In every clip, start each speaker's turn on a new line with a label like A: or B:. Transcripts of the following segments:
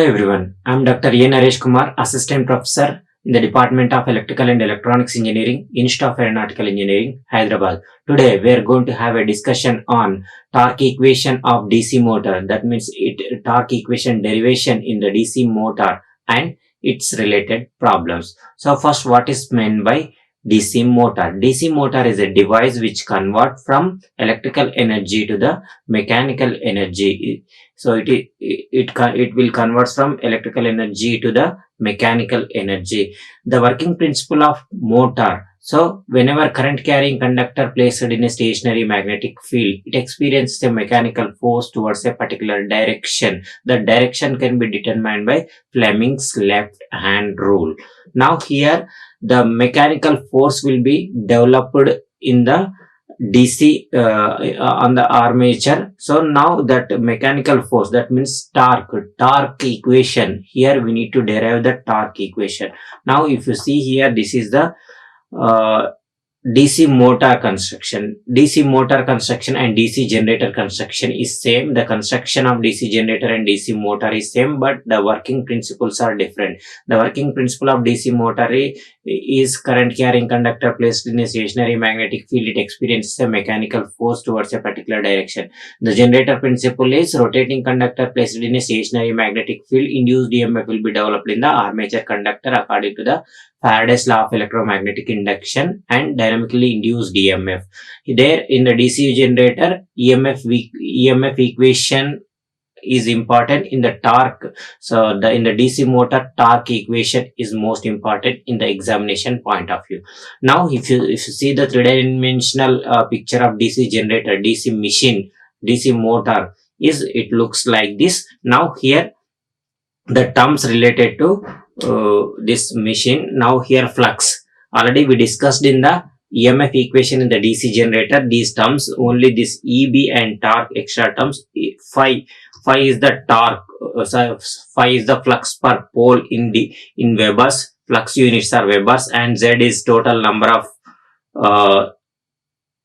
A: Hello everyone, I am Dr. Naresh Kumar, Assistant Professor in the Department of Electrical and Electronics Engineering, Institute of Aeronautical Engineering, Hyderabad. Today we are going to have a discussion on torque equation of DC motor. That means torque equation derivation in the DC motor and its related problems. So first, what is meant by DC motor? DC motor is a device which converts from electrical energy to the mechanical energy. So it will convert from electrical energy to the mechanical energy. The working principle of motor. So whenever current carrying conductor placed in a stationary magnetic field, it experiences a mechanical force towards a particular direction. The direction can be determined by Fleming's left hand rule. Now here the mechanical force will be developed in the DC on the armature. So now that mechanical force, that means torque equation, here we need to derive the torque equation. Now if you see here, this is the DC motor construction. DC motor construction and DC generator construction is same. The construction of DC generator and DC motor is same, but the working principles are different. The working principle of DC motor is current carrying conductor placed in a stationary magnetic field. It experiences a mechanical force towards a particular direction. The generator principle is rotating conductor placed in a stationary magnetic field. Induced EMF will be developed in the armature conductor according to the Faraday's law of electromagnetic induction and dynamically induced EMF. There in the DC generator, EMF equation is important in the torque. So in the DC motor, torque equation is most important in the examination point of view. Now if you see the three-dimensional picture of DC generator, DC machine, DC motor, it looks like this. Now here the terms related to this machine. Now here flux, already we discussed in the EMF equation in the DC generator, these terms, only this EB and torque extra terms. Phi is the torque, phi is the flux per pole in Webers, flux units are Webers, and Z is total number of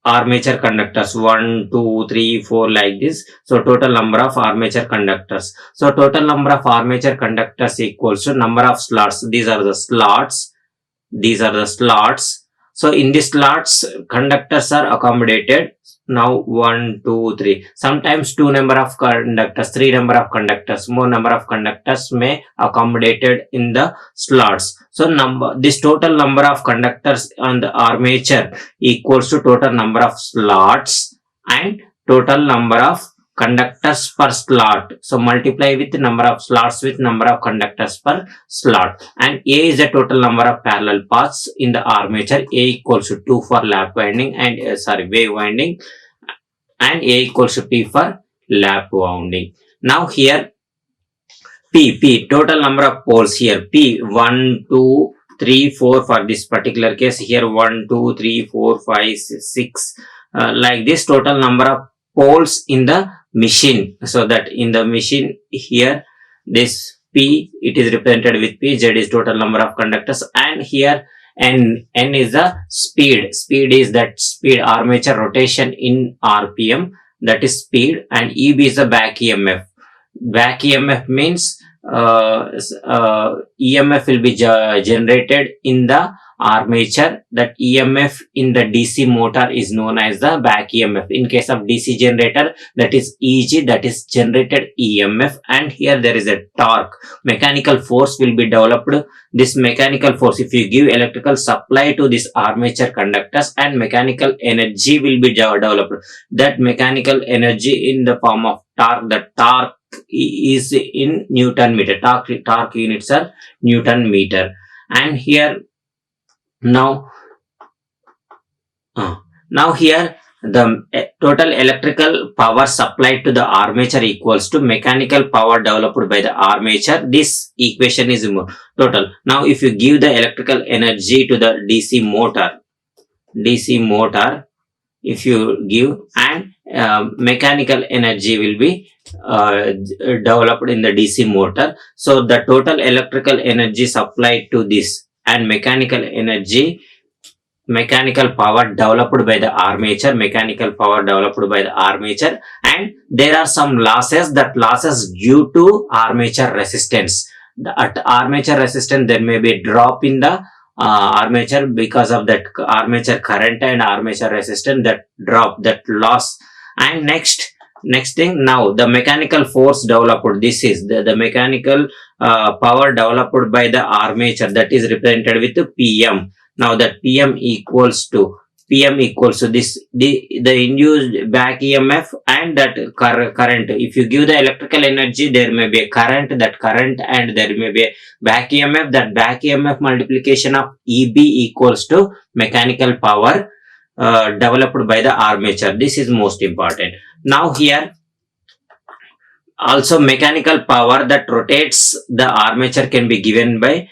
A: armature conductors, 1, 2, 3, 4 like this. So total number of armature conductors. So total number of armature conductors equals to number of slots. These are the slots. So in these slots, conductors are accommodated. Now 1, 2, 3. Sometimes 2 number of conductors, 3 number of conductors, more number of conductors may accommodated in the slots. So this total number of conductors on the armature equals to total number of slots and total number of conductors per slot. So multiply with the number of slots with number of conductors per slot. And A is the total number of parallel paths in the armature. A equals to 2 for lap winding and wave winding, and A equals to P for lap wounding. Now here P total number of poles here. P 1, 2, 3, 4 for this particular case. Here 1, 2, 3, 4, 5, 6 like this total number of poles in the machine. So that in the machine here, this P, it is represented with P. Z is total number of conductors, and here N is the speed. Speed is that speed, armature rotation in RPM, that is speed, and EB is the back EMF. Back EMF means EMF will be generated in the armature. That EMF in the DC motor is known as the back EMF. In case of DC generator, that is EG, that is generated EMF. And here there is a torque. Mechanical force will be developed. This mechanical force, if you give electrical supply to this armature conductors, and mechanical energy will be developed. That mechanical energy in the form of torque. The torque is in Newton meter. Torque units are Newton meter. And here now here the total electrical power supplied to the armature equals to mechanical power developed by the armature. This equation is total. Now if you give the electrical energy to the DC motor, if you give, and mechanical energy will be developed in the DC motor. So the total electrical energy supplied to this and mechanical energy mechanical power developed by the armature, mechanical power developed by the armature, and there are some losses, that losses due to armature resistance. At armature resistance there may be a drop in the armature, because of that armature current and armature resistance, that drop, that loss. And next thing, now the mechanical force developed, this is the mechanical power developed by the armature, that is represented with pm. Now that pm equals to this, the induced back emf and that current. If you give the electrical energy, there may be a current, that current, and there may be a back emf, that back emf multiplication of eb equals to mechanical power developed by the armature. This is most important. Now here also mechanical power that rotates the armature can be given by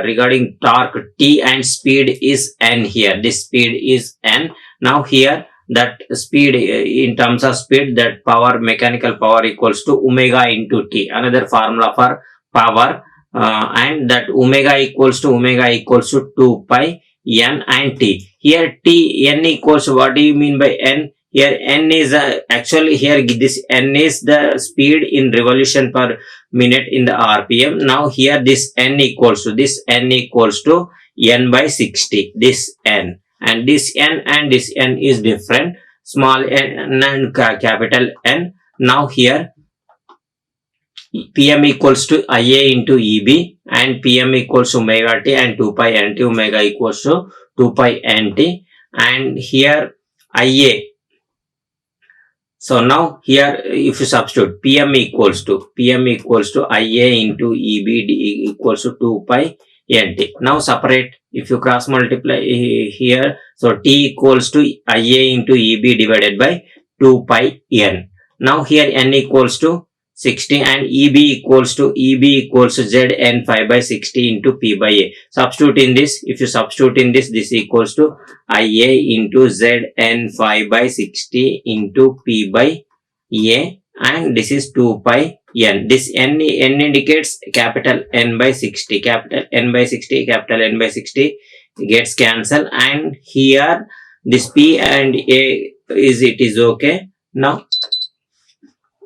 A: regarding torque T, and speed is n. Here this speed is n. Now here that speed, in terms of speed, that power, mechanical power equals to omega into T, another formula for power, and that omega equals to 2 pi n and T. Here T, n equals, what do you mean by n? Here n is actually, here this n is the speed in revolution per minute in the rpm. Now here this n equals to n by 60, this n, and this n and this n is different, small n and capital N. Now here pm equals to ia into eb, and pm equals to omega t, and 2 pi nt, omega equals to 2 pi nt, and here ia. So now here if you substitute pm equals to ia into eb equals to 2 pi nt. Now separate, if you cross multiply here, so t equals to ia into eb divided by 2 pi n. Now here n equals to 60, and eb equals to zn 5 by 60 into p by a. Substitute in this, if you substitute in this, this equals to ia into zn 5 by 60 into p by a, and this is 2 pi n. This n indicates capital N by 60, capital N by 60, capital N by 60 gets cancelled, and here this p and a is okay. Now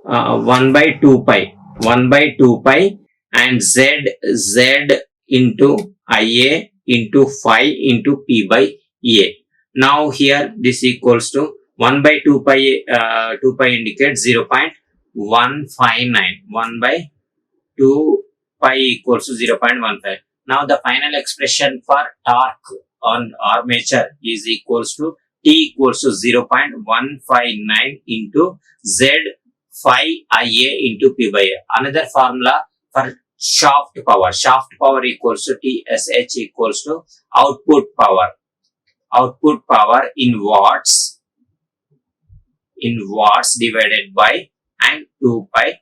A: 1 by 2 pi and z into ia into 5 into p by a. Now here this equals to 1 by 2 pi, 2 pi indicates 0.159, 1 by 2 pi equals to 0.15. Now the final expression for torque on armature is equals to T equals to 0.159 into Z 5 IA into P by A. Another formula for shaft power. Shaft power equals to TSH equals to output power. Output power in watts divided by and 2 pi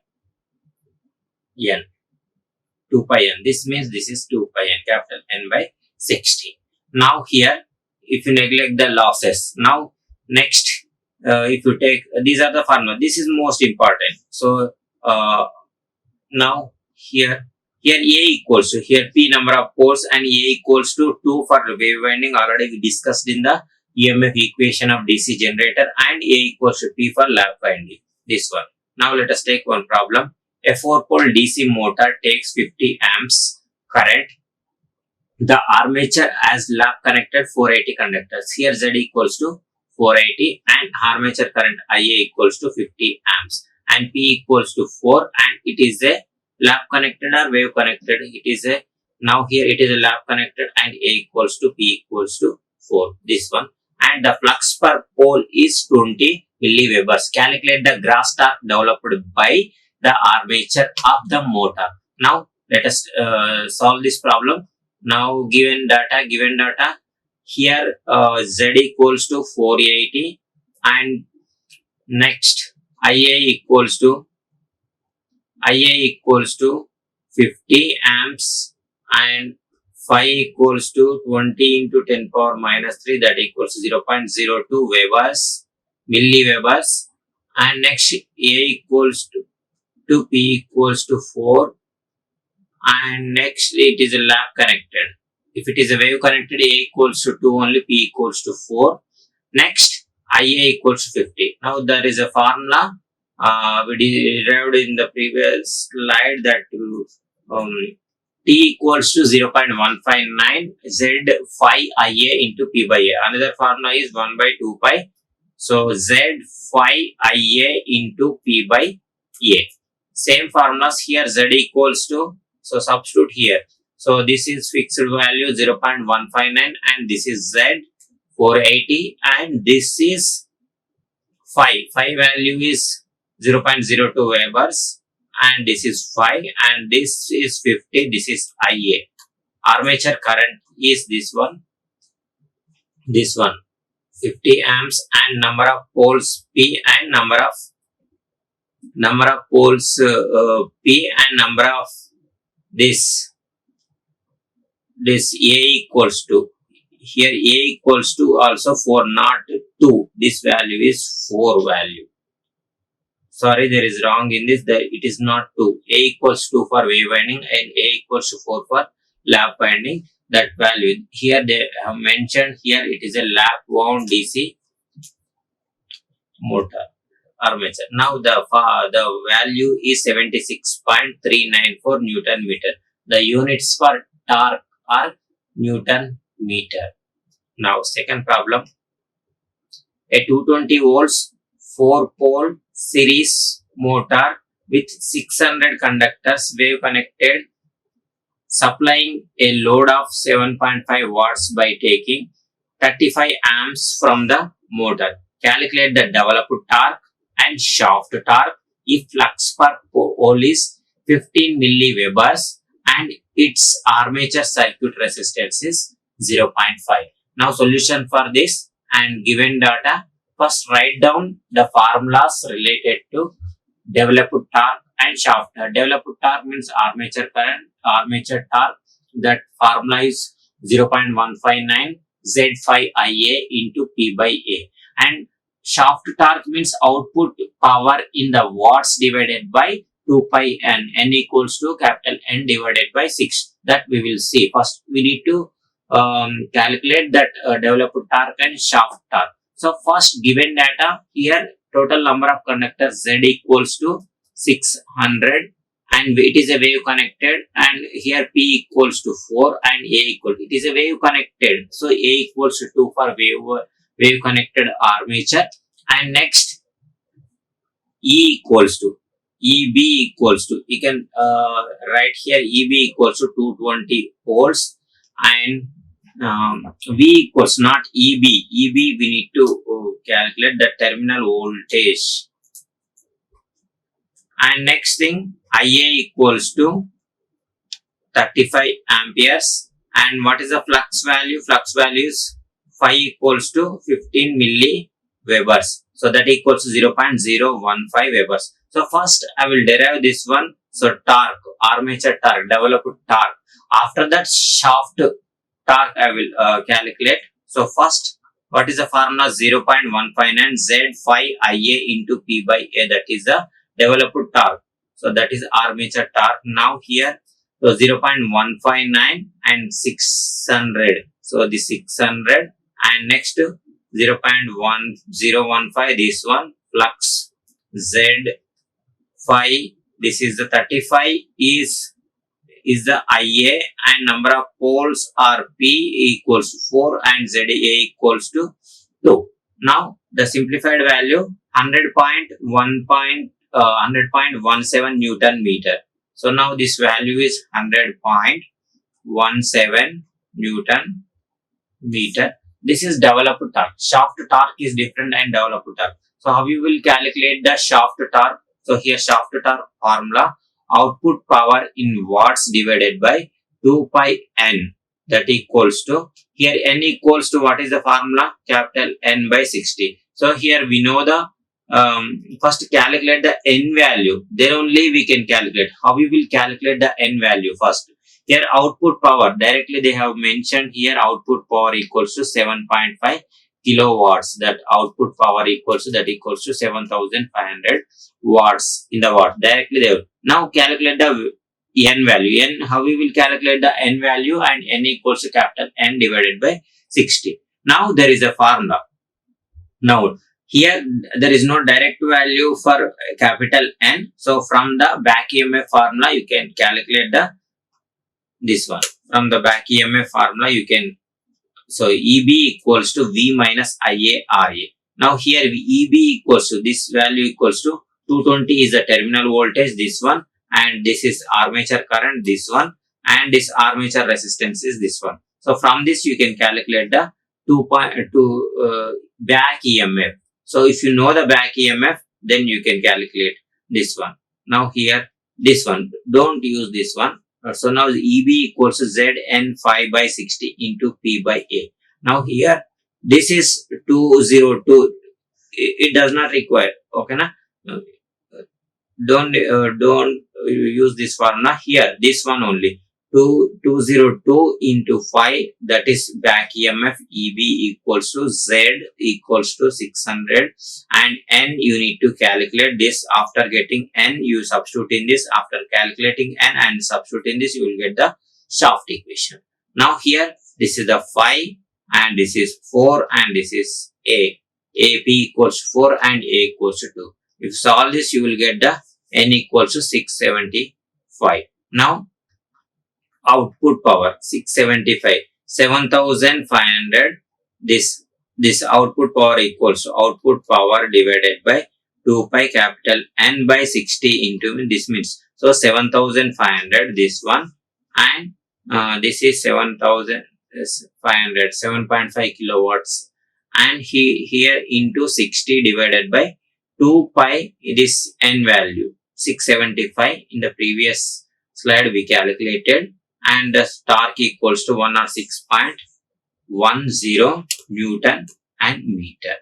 A: n. 2 pi n. This means this is 2 pi n, capital N by 60. Now here, if you neglect the losses, now next, if you take, these are the formula. This is most important. So now here A equals to, here P number of poles and A equals to 2 for wave winding. Already we discussed in the EMF equation of DC generator, and A equals to P for lap winding. This one. Now let us take one problem. A 4-pole DC motor takes 50 amps current. The armature has lap connected 480 conductors. Here Z equals to 480 and armature current IA equals to 50 amps and P equals to 4, and it is a lap connected or wave connected. It is a, now here it is a lap connected, and A equals to P equals to 4. This one. And the flux per pole is 20 milliwebers. Calculate the gross torque developed by the armature of the motor. Now let us solve this problem. Now given data, here Z equals to 480 and next IA equals to 50 amps and phi equals to 20 into 10 power minus 3, that equals to 0.02 milliwebers, and next A equals to P equals to 4, and next it is a lap connected. If it is a wave connected, A equals to 2 only, P equals to 4. Next, IA equals to 50. Now there is a formula we derived in the previous slide that T equals to 0.159 Z phi IA into P by A. Another formula is 1 by 2 pi. So Z phi IA into P by A. Same formulas here, Z equals to, so substitute here. So this is fixed value 0.159 and this is Z 480 and this is phi. Phi value is 0.02 Webers and this is phi and this is 50. This is IA. Armature current is this one 50 amps and number of poles P and number of poles P and number of this A equals to, here A equals to also 4, not 2. This value is 4 value. Sorry, there is wrong in this. It is not 2. A equals 2 for wave winding and A equals to 4 for lap winding. That value here they have mentioned here, it is a lap wound DC motor armature. Now the value is 76.394 Newton meter. The units for torque are Newton meter. Now second problem, a 220 volts 4-pole series motor with 600 conductors wave connected, supplying a load of 7.5 watts by taking 35 amps from the motor. Calculate the developed torque and shaft torque if flux per pole is 15 milliwebers and its armature circuit resistance is 0.5. Now solution for this and given data, first write down the formulas related to developed torque and shaft torque. Developed torque means armature current, armature torque, that formula is 0.159 Z phi IA into P by A, and shaft torque means output power in the watts divided by 2 pi n, n equals to capital N divided by 6. That we will see. First we need to calculate that developed torque and shaft torque. So first given data here, total number of conductors Z equals to 600 and it is a wave connected, and here P equals to 4 and A equal, it is a wave connected, so A equals to 2 for wave connected armature. And next E equals to, EB equals to, you can write here EB equals to 220 volts and V equals not EB. EB we need to calculate the terminal voltage. And next thing, IA equals to 35 amperes. And what is the flux value? Flux value is phi equals to 15 milliwebers. So that equals to 0.015 webers. So first I will derive this one. So torque, armature torque, developed torque. After that shaft torque I will calculate. So first, what is the formula? 0.159 Z phi IA into P by A, that is the developed torque. So that is armature torque. Now here, so 0.159 and 600. So the 600 and next 0.1015, this one flux Z phi, this is the 35 is the IA and number of poles are P equals to 4 and ZA equals to 2. Now the simplified value 100.17 Newton meter. So now this value is 100.17 Newton meter. This is developed torque. Shaft torque is different and developed torque. So how you will calculate the shaft torque? So here shaft torque formula, output power in watts divided by 2 pi n, that equals to, here n equals to, what is the formula? Capital N by 60. So here we know the first calculate the n value, then only we can calculate. How we will calculate the n value? First here output power, directly they have mentioned here output power equals to 7.5 kilowatts. That output power equals to, that equals to 7500 watts in the watt. Directly they will. Now calculate the n value. N, how we will calculate the n value? And n equals to capital N divided by 60. Now there is a formula. Now here there is no direct value for capital N. So from the back EMF formula you can calculate this one. From the back EMF formula you can, so EB equals to V minus IARE. Now here EB equals to, this value equals to 220 is the terminal voltage, this one, and this is armature current, this one, and this armature resistance is this one. So from this you can calculate the back EMF. So if you know the back EMF, then you can calculate this one. Now here this one, don't use this one. So now EB equals to Zn phi by 60 into P by A. Now here this is 202. It does not require. Okay, na? Don't use this formula here. This one only. 202 into phi, that is back EMF. EB equals to Z equals to 600, and N you need to calculate this. After getting N, you substitute in this. After calculating N and substitute in this, you will get the shaft equation. Now here this is the phi, and this is 4, and this is A. AP equals 4 and A equals to 2. If you solve this, you will get the N equals to 675. Now output power 675, 7500. This output power equals to output power divided by 2 pi capital N by 60 into this means. So 7500 this one, and this is 7500, 7.5 kilowatts, and here into 60 divided by 2 pi, this N value 675 in the previous slide we calculated, and the torque equals to 106.10 Newton and meter.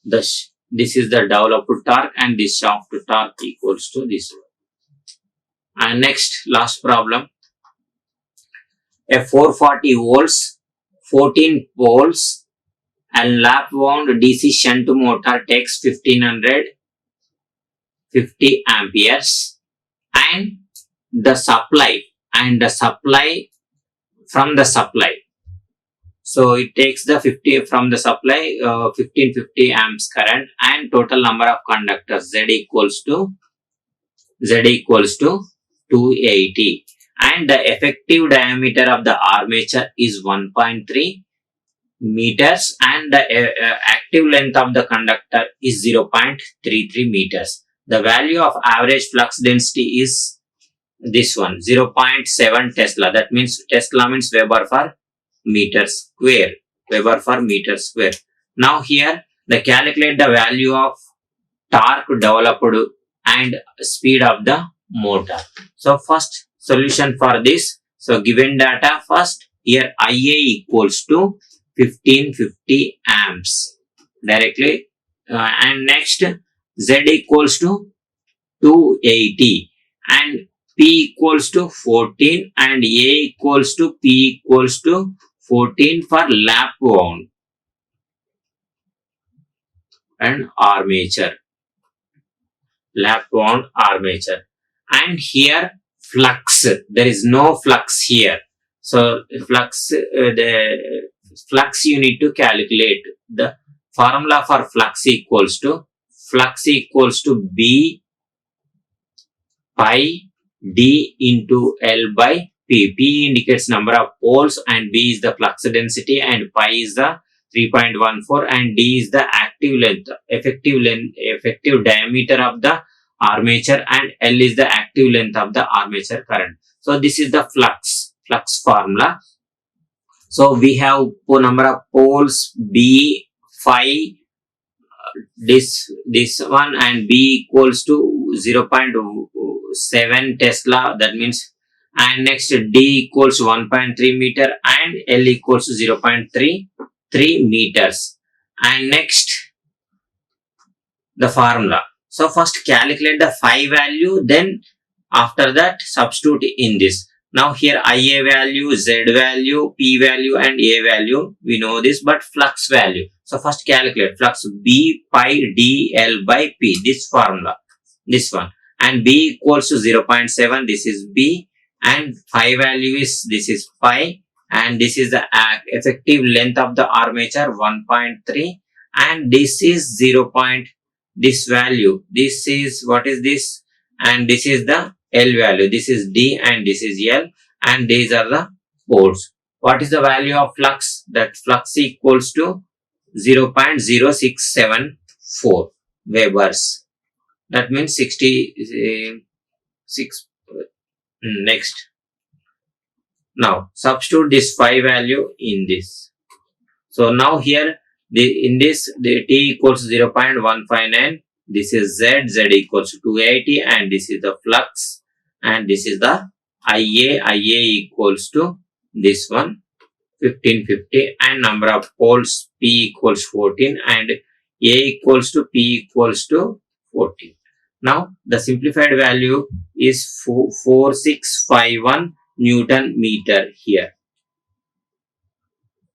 A: This is the developed torque, and this shaft torque equals to this one. And next, last problem. A 440 volts, 14 poles, and lap wound DC shunt motor takes 1550 amperes, and the supply from the supply. So it takes the 50 from the supply, 1550 amps current, and total number of conductors Z equals to 280, and the effective diameter of the armature is 1.3 meters, and the active length of the conductor is 0.33 meters. The value of average flux density is this one, 0.7 Tesla. That means Tesla means Weber for meter square. Weber for meter square. Now here they calculate the value of torque developed and speed of the motor. So first solution for this. So given data, first here IA equals to 1550 amps directly, and next Z equals to 280, and P equals to 14, and A equals to P equals to 14 for lap wound and armature. Lap wound armature. And here flux. There is no flux here. So flux, the flux you need to calculate. The formula for flux equals to B pi D into L by P. P indicates number of poles, and B is the flux density, and pi is the 3.14, and D is the active length, effective diameter of the armature, and L is the active length of the armature current. So this is the flux formula. So we have number of poles B phi, this one, and B equals to 0.7 Tesla. That means, and next D equals 1.3 meter, and L equals to 0.33 meters. And next the formula. So first calculate the phi value, then after that substitute in this. Now here IA value, Z value, P value, and A value, we know this, but flux value. So first calculate flux B pi D L by P, this formula, this one. and B equals to 0.7, this is B, and phi value is, this is phi, and this is the effective length of the armature 1.3, and this is 0. This value, this is, what is this, and this is the L value, this is D and this is L, and these are the poles. What is the value of flux? That flux equals to 0.0674 Webers. That means 66. Next. Now substitute this phi value in this. So now here in this the T equals 0.159. This is Z. Z equals to 280, and this is the flux, and this is the IA. IA equals to this one 1550, and number of poles P equals 14, and A equals to P equals to 14. Now the simplified value is 4651 Newton meter here.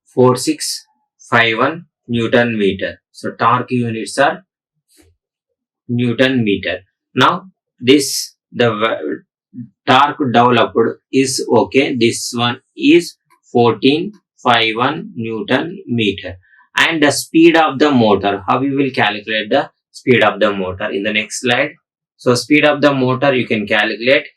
A: 4651 Newton meter. So torque units are Newton meter. Now this, the torque developed is okay. This one is 1451 Newton meter. And the speed of the motor, how we will calculate the speed of the motor in the next slide. So speed of the motor you can calculate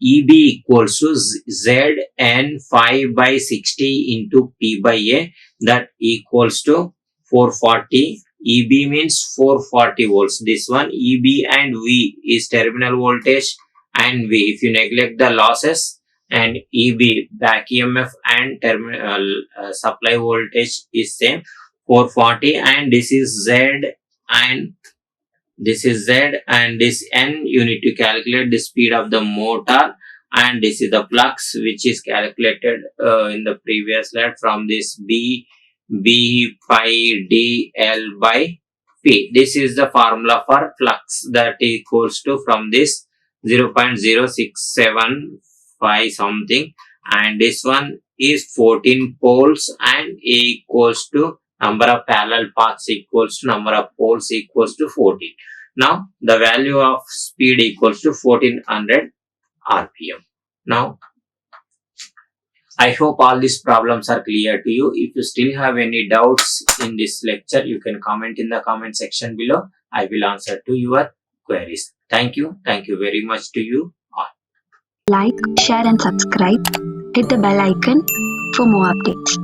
A: EB equals to Zn 5 by 60 into P by A, that equals to 440. EB means 440 volts. This one EB and V is terminal voltage and V. If you neglect the losses, and EB back EMF and terminal supply voltage is same 440, and this is Z and this is Z, and this N you need to calculate the speed of the motor, and this is the flux which is calculated in the previous slide from this B pi D L by P. This is the formula for flux, that equals to from this 0.0675 something, and this one is 14 poles, and A equals to number of parallel paths equals to number of poles equals to 14. Now the value of speed equals to 1400 RPM. Now I hope all these problems are clear to you. If you still have any doubts in this lecture, you can comment in the comment section below. I will answer to your queries. Thank you. Thank you very much to you all.
B: Like, share and subscribe. Hit the bell icon for more updates.